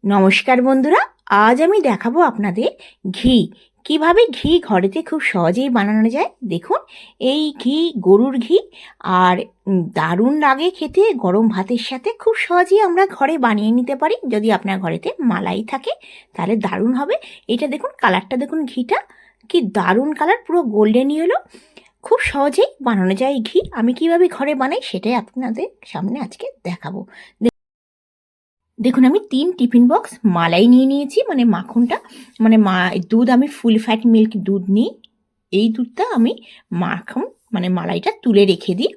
নমস্কার বন্ধুরা, আজ আমি দেখাবো আপনাদের ঘি কিভাবে ঘি ঘরেতে খুব সহজেই বানানো যায়। দেখুন, এই ঘি গরুর ঘি আর দারুণ লাগে খেতে। গরম ভাতের সাথে খুব সহজেই আমরা ঘরে বানিয়ে নিতে পারি। যদি আপনার ঘরেতে মালাই থাকে তাহলে দারুণ হবে। এটা দেখুন, কালারটা দেখুন, ঘিটা কি দারুণ কালার, পুরো গোল্ডেন ইয়েলো। খুব সহজেই বানানো যায় এই ঘি। আমি কিভাবে ঘরে বানাই সেটাই আপনাদের সামনে আজকে দেখাবো। দেখুন, আমি 3 টিফিন বক্স মালাই নিয়ে নিয়েছি, মানে মাখনটা, মানে দুধ আমি ফুল ফ্যাট মিল্ক দুধ নিই। এই দুধটা আমি মাখন মানে মালাইটা তুলে রেখে দিই,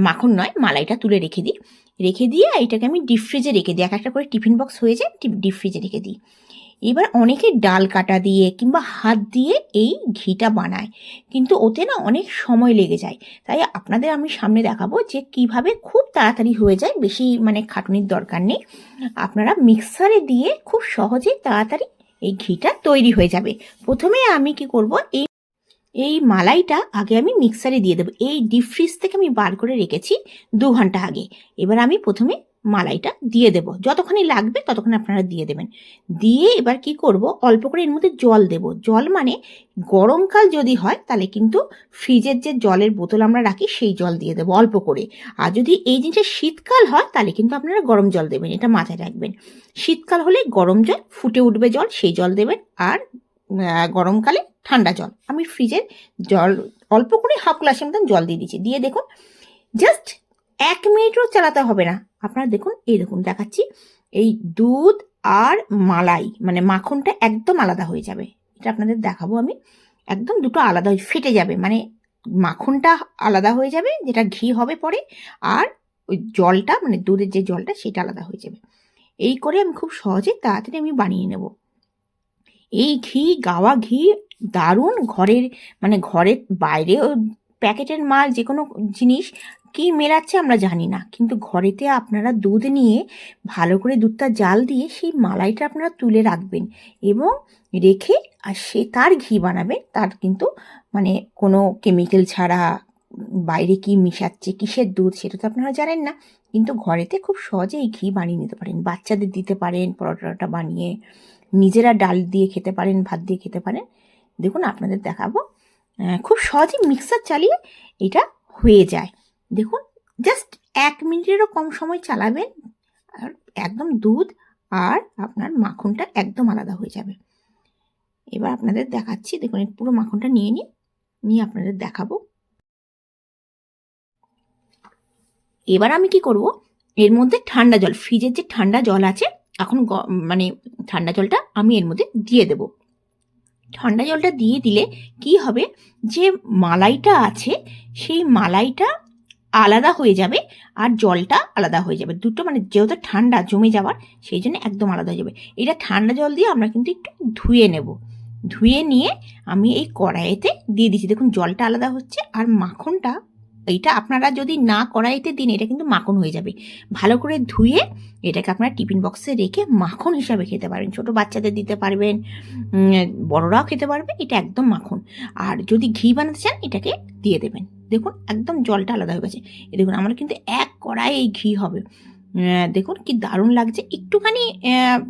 মাখন নয়, মালাইটা তুলে রেখে দিয়ে এটাকে আমি ডিপ ফ্রিজে রেখে দিই। এক একটা করে টিফিন বক্স হয়ে যায়, ডিপ ফ্রিজে রেখে দিই। এবার অনেকে ডাল কাটা দিয়ে কিংবা হাত দিয়ে এই ঘিটা বানায়, কিন্তু ওতে না অনেক সময় লেগে যায়। তাই আপনাদের আমি সামনে দেখাবো যে কিভাবে খুব তাড়াতাড়ি হয়ে যায়, বেশি মানে খাটুনির দরকার নেই। আপনারা মিক্সারে দিয়ে খুব সহজেই তাড়াতাড়ি এই ঘিটা তৈরি হয়ে যাবে। প্রথমে আমি কি করব, এই মালাইটা আগে আমি মিক্সারে দিয়ে দেবো। এই ডিপ ফ্রিজ থেকে আমি বার করে রেখেছি 2 ঘন্টা আগে। এবার আমি প্রথমে মালাইটা দিয়ে দেব, যতক্ষণই লাগবে ততক্ষণ আপনারা দিয়ে দেবেন। দিয়ে এবার কি করব, অল্প করে এর মধ্যে জল দেব। জল মানে গরমকাল যদি হয় তাহলে কিন্তু ফ্রিজের যে জলের বোতল আমরা রাখি সেই জল দিয়ে দেবো অল্প করে। আর যদি এই জিনিসটা শীতকাল হয় তাহলে কিন্তু আপনারা গরম জল দেবেন, এটা মাথায় রাখবেন। শীতকাল হলে গরম জল ফুটে উঠবে জল, সেই জল দেবেন। আর গরমকালে ঠান্ডা জল। আমি ফ্রিজের জল অল্প করে হাফ গ্লাসের মতন জল দিয়ে দিচ্ছি। দিয়ে দেখুন, জাস্ট 1 মিনিটও চালাতে হবে না। আপনারা দেখুন, এই দেখুন দেখাচ্ছি, এই দুধ আর মালাই মানে মাখনটা একদম আলাদা হয়ে যাবে। এটা আপনাদের দেখাবো আমি। একদম দুটো আলাদা হয়ে ফেটে যাবে, মানে মাখনটা আলাদা হয়ে যাবে, যেটা ঘি হবে পরে, আর ওই জলটা মানে দুধের যে জলটা সেটা আলাদা হয়ে যাবে। এই করে আমি খুব সহজে তাড়াতাড়ি আমি বানিয়ে নেব। এই ঘি, গাওয়া ঘি দারুণ। ঘরের মানে ঘরের বাইরে প্যাকেটের মাল যে কোনো জিনিস কি মেলাচ্ছে আমরা জানি না, কিন্তু ঘরেতে আপনারা দুধ নিয়ে ভালো করে দুধটা জাল দিয়ে সেই মালাইটা আপনারা তুলে রাখবেন এবং রেখে আর সে তার ঘি বানাবেন। তার কিন্তু মানে কোনো কেমিক্যাল ছাড়া, বাইরে কি মিশাচ্ছে, কিসের দুধ, সেটা তো আপনারা জানেন না। কিন্তু ঘরেতে খুব সহজে এই ঘি বানিয়ে নিতে পারেন, বাচ্চাদের দিতে পারেন পরোটা বানিয়ে, নিজেরা ডাল দিয়ে খেতে পারেন, ভাত দিয়ে খেতে পারেন। দেখুন আপনাদের দেখাবো, খুব সহজেই মিক্সার চালিয়ে এটা হয়ে যায়। দেখুন, জাস্ট 1 মিনিটেরও কম সময় চালাবেন আর একদম দুধ আর আপনার মাখনটা একদম আলাদা হয়ে যাবে। এবার আপনাদের দেখাচ্ছি, দেখুন পুরো মাখনটা নিয়ে আপনাদের দেখাবো। এবার আমি কি করব, এর মধ্যে ঠান্ডা জল, ফ্রিজের যে ঠান্ডা জল আছে, এখন মানে ঠান্ডা জলটা আমি এর মধ্যে দিয়ে দেব। ঠান্ডা জলটা দিয়ে দিলে কি হবে, যে মালাইটা আছে সেই মালাইটা আলাদা হয়ে যাবে আর জলটা আলাদা হয়ে যাবে। দুটো মানে যেহেতু ঠান্ডা জমে যাওয়ার, সেই জন্য একদম আলাদা হয়ে যাবে। এটা ঠান্ডা জল দিয়ে আমরা কিন্তু একটু ধুয়ে নেব। ধুয়ে নিয়ে আমি এই কড়াইতে দিয়ে দিচ্ছি। দেখুন জলটা আলাদা হচ্ছে আর মাখনটা, এইটা আপনারা যদি না কড়াইতে দিন এটা কিন্তু মাখন হয়ে যাবে। ভালো করে ধুয়ে এটাকে আপনারা টিফিন বক্সে রেখে মাখন হিসাবে খেতে পারবেন। ছোট বাচ্চাদের দিতে পারবেন, বড়রাও খেতে পারবে। এটা একদম মাখন। আর যদি ঘি বানাতে চান এটাকে দিয়ে দেবেন। দেখুন একদম জলটা আলাদা হয়ে গেছে। এই দেখুন আমার কিন্তু 1 কড়াই এই ঘি হবে। দেখুন কি দারুণ লাগছে। একটুখানি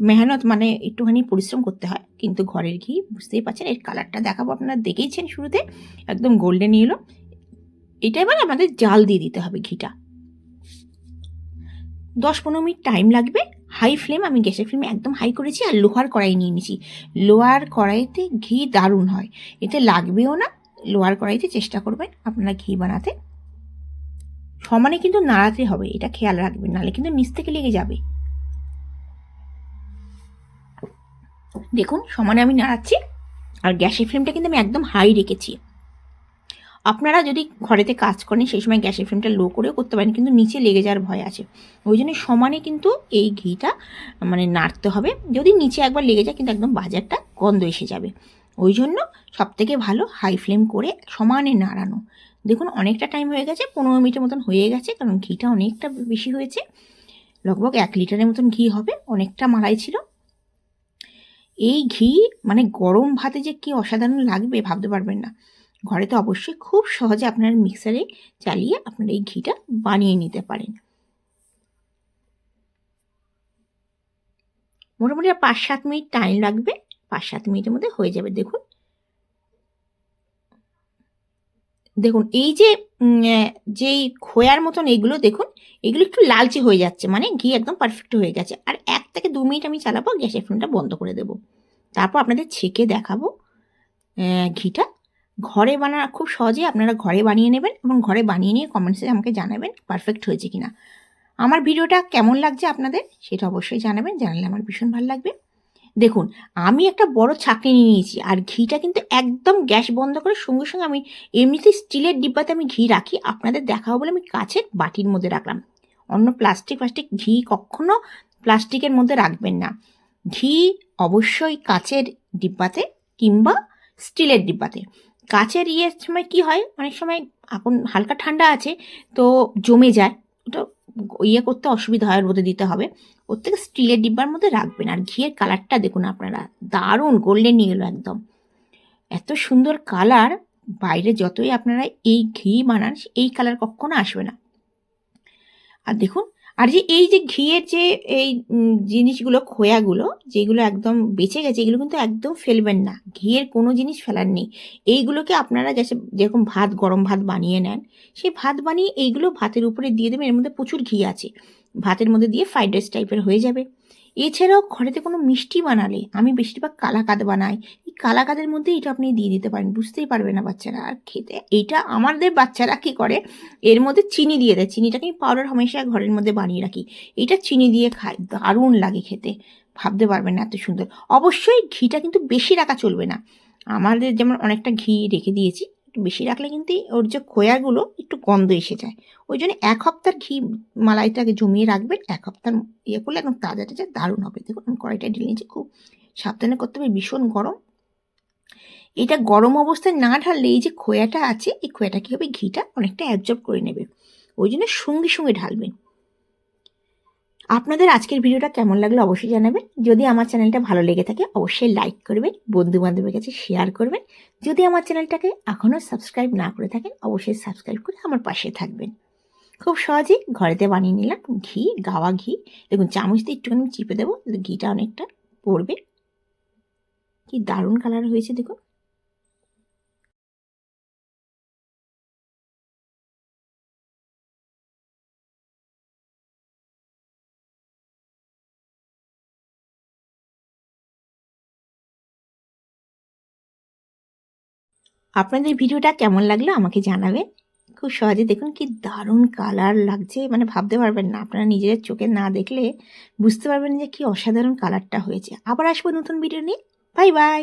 মেহনত মানে একটুখানি পরিশ্রম করতে হয়, কিন্তু ঘরের ঘি বুঝতেই পারছেন। এর কালারটা দেখাবো, আপনারা দেখেইছেন শুরুতে, একদম গোল্ডেন ইয়েলো। এটা এবার আমাদের জাল দিয়ে দিতে হবে ঘিটা। 10-15 মিনিট টাইম লাগবে। হাই ফ্লেম, আমি গ্যাসের ফ্লেম একদম হাই করেছি আর লোহার কড়াই নিয়ে নিয়েছি। লোহার কড়াইতে ঘি দারুণ হয়, এতে লাগবেও না। লোহার কড়াইতে চেষ্টা করবেন আপনারা ঘি বানাতে। সমানে কিন্তু নাড়াতে হবে, এটা খেয়াল রাখবেন, নাহলে কিন্তু নিচ থেকে লেগে যাবে। দেখুন সমানে আমি নাড়াচ্ছি আর গ্যাসের ফ্লেমটা কিন্তু আমি একদম হাই রেখেছি। আপনারা যদি ঘরেতে কাজ করেন সেই সময় গ্যাসের ফ্লেমটা লো করেও করতে পারেন, কিন্তু নিচে লেগে যাওয়ার ভয় আছে। ওই জন্য সমানে কিন্তু এই ঘিটা মানে নাড়তে হবে। যদি নিচে একবার লেগে যায় কিন্তু একদম বাজে একটা গন্ধ এসে যাবে। ওই জন্য সবথেকে ভালো হাই ফ্লেম করে সমানে নাড়ানো। দেখুন অনেকটা টাইম হয়ে গেছে, 15 মিনিটের মতন হয়ে গেছে, কারণ ঘিটা অনেকটা বেশি হয়েছে। লগভগ 1 লিটারের মতন ঘি হবে, অনেকটা মালাই ছিল। এই ঘি মানে গরম ভাতে যে কি অসাধারণ লাগবে ভাবতে পারবেন না। ঘরে তো অবশ্যই খুব সহজে আপনার মিক্সারে চালিয়ে আপনারা এই ঘিটা বানিয়ে নিতে পারেন। মোটামুটি 5-7 মিনিট টাইম লাগবে। 5-7 মিনিটের মধ্যে হয়ে যাবে। দেখুন দেখুন এই যে যেই খোয়ার মতন এগুলো দেখুন, এগুলো একটু লালচে হয়ে যাচ্ছে, মানে ঘি একদম পারফেক্ট হয়ে গেছে। আর 1 থেকে 2 মিনিট আমি চালাবো, গ্যাসের ফ্লেমটা বন্ধ করে দেবো। তারপর আপনাদের ছেঁকে দেখাবো ঘিটা। ঘরে খুব সহজে আপনারা ঘরে বানিয়ে নেবেন এবং ঘরে বানিয়ে নিয়ে কমেন্টসে আমাকে জানাবেন পারফেক্ট হয়েছে কিনা। আমার ভিডিওটা কেমন লাগছে আপনাদের সেটা অবশ্যই জানাবেন, জানালে আমার ভীষণ ভালো লাগবে। দেখুন আমি একটা বড় ছাঁকনি নিয়ে নিয়েছি, আর ঘিটা কিন্তু একদম গ্যাস বন্ধ করে সঙ্গে সঙ্গে আমি এমনিতেই স্টিলের ডিব্বাতে আমি ঘি রাখি, আপনাদের দেখাবো বলে আমি কাচের বাটির মধ্যে রাখলাম। অন্য প্লাস্টিক ঘি কখনো প্লাস্টিকের মধ্যে রাখবেন না। ঘি অবশ্যই কাচের ডিব্বাতে কিংবা স্টিলের ডিব্বাতে। কাচের সময় কি হয়, অনেক সময় এখন হালকা ঠান্ডা আছে তো জমে যায়, ওটা করতে অসুবিধা হয়, রোদে দিতে হবে। ওর থেকে স্টিলের ডিব্বার মধ্যে রাখবেন। আর ঘিয়ের কালারটা দেখুন আপনারা, দারুণ গোল্ডেন এলো একদম, এত সুন্দর কালার। বাইরে যতই আপনারা এই ঘি বানান এই কালার কখনো আসবে না। আর দেখুন, আর এই যে ঘিয়ের যে এই জিনিসগুলো খোয়াগুলো যেগুলো একদম বেঁচে গেছে, এগুলো কিন্তু একদম ফেলবেন না, ঘিয়ের কোনো জিনিস ফেলার নেই। এইগুলোকে আপনারা যেরকম গরম ভাত বানিয়ে নেন, সেই ভাত বানিয়ে এইগুলো ভাতের উপরে দিয়ে দেবেন। এর মধ্যে প্রচুর ঘি আছে, ভাতের মধ্যে দিয়ে ফ্রাইড রাইস টাইপের হয়ে যাবে। এছাড়াও ঘরেতে কোনো মিষ্টি বানালে, আমি বেশিরভাগ কালাকাদ বানাই, এই কালাকাদের মধ্যে এটা আপনি দিয়ে দিতে পারেন, বুঝতেই পারবে না বাচ্চারা। আর খেতে এইটা আমাদের বাচ্চারা কী করে, এর মধ্যে চিনি দিয়ে দেয়, চিনিটাকে আমি পাউডার হামেশা ঘরের মধ্যে বানিয়ে রাখি, এটা চিনি দিয়ে খাই, দারুণ লাগে খেতে, ভাবতে পারবেন না এত সুন্দর। অবশ্যই ঘিটা কিন্তু বেশি রাখা চলবে না। আমাদের যেমন অনেকটা ঘি রেখে দিয়েছি, একটু বেশি রাখলে কিন্তু ওর যে খোয়াগুলো একটু গন্ধ এসে যায়। ওই জন্য 1 সপ্তাহ ঘি মালাইটাকে জমিয়ে রাখবেন, 1 সপ্তাহ করলে একদম তাজা তাজা দারুণ হবে। দেখুন আমি কড়াইটা ঢেলে নিয়েছি, খুব সাবধানে করতে হবে, ভীষণ গরম। এটা গরম অবস্থায় না ঢাললে এই যে খোয়াটা আছে, এই খোয়াটা কী হবে, ঘিটা অনেকটা অ্যাবজর্ব করে নেবে, ওই জন্য সঙ্গে সঙ্গে ঢালবেন। আপনাদের আজকের ভিডিওটা কেমন লাগলো অবশ্যই জানাবেন। যদি আমার চ্যানেলটা ভালো লেগে থাকে অবশ্যই লাইক করবেন, বন্ধু বান্ধবের কাছে শেয়ার করবেন। যদি আমার চ্যানেলটাকে এখনও সাবস্ক্রাইব না করে থাকেন অবশ্যই সাবস্ক্রাইব করে আমার পাশে থাকবেন। খুব সহজেই ঘরেতে বানিয়ে নিলাম ঘি, গাওয়া ঘি। দেখুন চামচ দিয়ে একটুখানি চিপে দেবো, ঘিটা অনেকটা পড়বে। কি দারুণ কালার হয়েছে দেখুন। আপনাদের ভিডিওটা কেমন লাগলো আমাকে জানাবেন। খুব সহজে দেখুন কি দারুণ কালার লাগছে, মানে ভাবতে পারবেন না, আপনারা নিজের চোখে না দেখলে বুঝতে পারবেন যে কি অসাধারণ কালারটা হয়েছে। আবার আসবো নতুন ভিডিও নিয়ে। Bye bye.